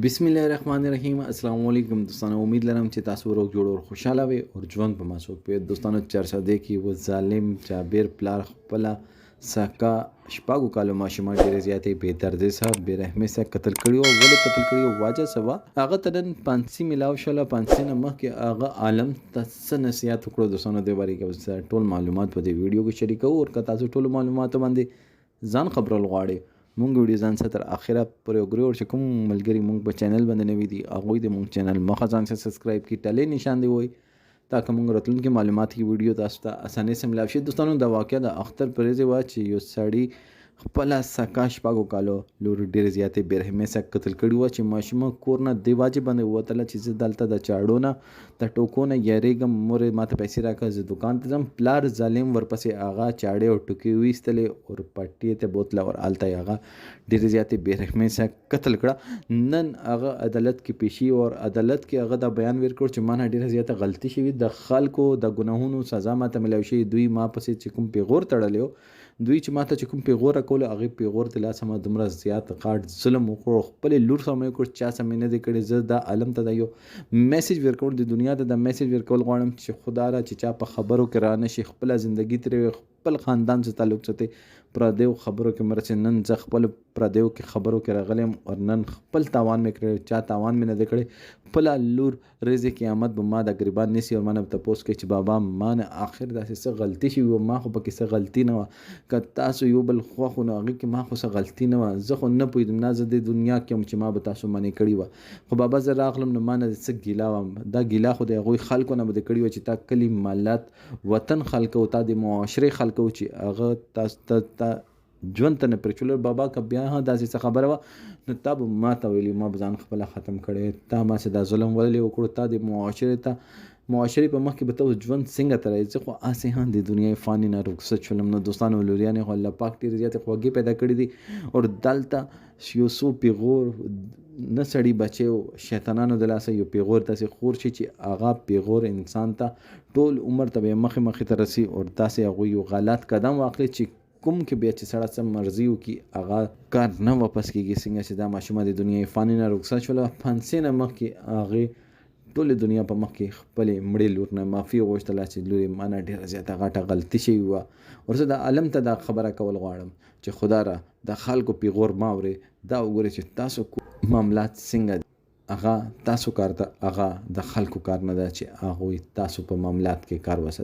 बिस्मिल्लाहिर्रहमानिर्रहीम अस्सलाम वालेकुम दोस्तों। उम्मीद लरम چې تاسو روغ جوړ او خوشاله وي او ژوند په ماسوک په دوستانو چرڅه دی کې و ظالم جابر پلار خپل سکا شپاګو کالو ماشومان ډیره زیاتې بے دردي سره بے رحمه سره قتل کړي او ولې قتل کړي او واجه سوا هغه تدن پانسی ملاو شله پانسی نه مخکې هغه عالم ته نصيحت وکړو دوستانو د بارے کې ټول معلومات په دې ویډیو کې شریکو او که تاسو ټول معلومات باندې ځان خبرول غواړئ مونږ ویډیو ځان سره تر اخره پورې وګورئ او چې کوم ملګري مونږ په چینل باندې نوي دي هغوی د مونږ چینل مخه ځان سره سبسکرایب کړي ټلې نشان دی وای تاکه مونږ راتلونکي معلومات کی ویډیو تاسو ته اسانه سره ملاوي شي. دوستانو دا واقعا د اختر پرېزه وا چې یو سړی خپل سکا شپاګو کالو لور ډېر زیاتې بے رحمه سره قتل کړي و چې ماشوم کور نه دی واجب باندې وتله چې دلته د چاړو نه د ټوکو نه یریګم مور ماته پیسې راکړه زه دکان ته ځم پلار ظالم ورپسې هغه چاړې او ټوکې ویستلې او پټې ته بوتله او آلته هغه ډېر زیاتې بے رحمه سره قتل کړه. نن هغه عدالت کې پیشي او عدالت کې هغه دا بیان ورکړ چې مانه ډېره زیاته غلطي شوې د خلکو د ګناهونو سزا ماته ملاوي شي. دوی ما پسې چې کوم پیغور تړلی دوی چې ماته چې کوم پیغور کوله هغه پیغور ته لاسه ما دومره زیات غاټ ظلم وکړو خپل لور سره مې کړ چا سم نه دی کړی. زه دا عالم ته دا یو میسج ورکوم د دنیا ته دا میسج ورکول غواړم چې خدا را چې چا په خبرو کې را نشي خپل ژوندۍ ترې خپل خاندان سره تعلق ساتي پردیو خبرو کې مرچ نن ز خپل پردیو کې خبرو کې راغلم او نن خپل تاوان مې کړی چا تاوان مې نه دی کړی خپل لور ریزه قیامت به ما د غریبان نسی او ما نه تاسو کې چې بابا ما نه اخر داسې څه غلطي شي او ما خو پکې څه غلطي نه و که تاسو یو بل خو نه هغه کې ما خو څه غلطي نه و زه خو نه پوهیدم نه زه د دنیا کې چې ما به تاسو باندې کړی و خو بابا زه راغلم نو ما نه څه ګیلا وم دا ګیلا خو د هغوی خلکو نه به کړی و چې تا کلی مالات وطن خلکو تا د معاشره خلکو چې هغه تاسو ژوند ته نه پرچول بابا که بیا داسې څه خبره وه نو تا به ما ته ویلي ما به ځان خپله ختم کړی تا ما چې دا ظلم ولې وکړو تا د معاشرې په مخ کې به ته ژوند څنګه ترای زه خو هسې هم د دنیا فاني نه رخصت شولم. نو دوستانو لوریانې خو الله پاک ډېرې زیاتې خوږې پیدا کړي دي او دلته یو څو پیغور نه سړي بچي او شیطانانو د لاسه یو پیغور داسې خور شي چې هغه پیغور انسان ته ټول عمر ته به مخې ته رسي او داسې هغوی یو غلط قدم واخلي چې کوم کې بیا چې سړی څه مرضي وکړي هغه کار نه واپس کېږي. څنګه چې دا ماشومه د دنیا فاني نه رخصت شوله پنسې نه مخکې هغې ټولې دنیا په مخ کې خپلې مړې لور نه معافي وغوښتله چې لورې ما نه ډېره زیاته غټه غلطي شوې وه او زه د عالم ته دا خبره کول غواړم چې خدا را د خلکو پیغور ما اورې دا وګورئ چې تاسو معاملات څنګه دي هغه تاسو کار ته هغه د خلکو کار نه ده چې هغوی تاسو په معاملات کې کار وساتي.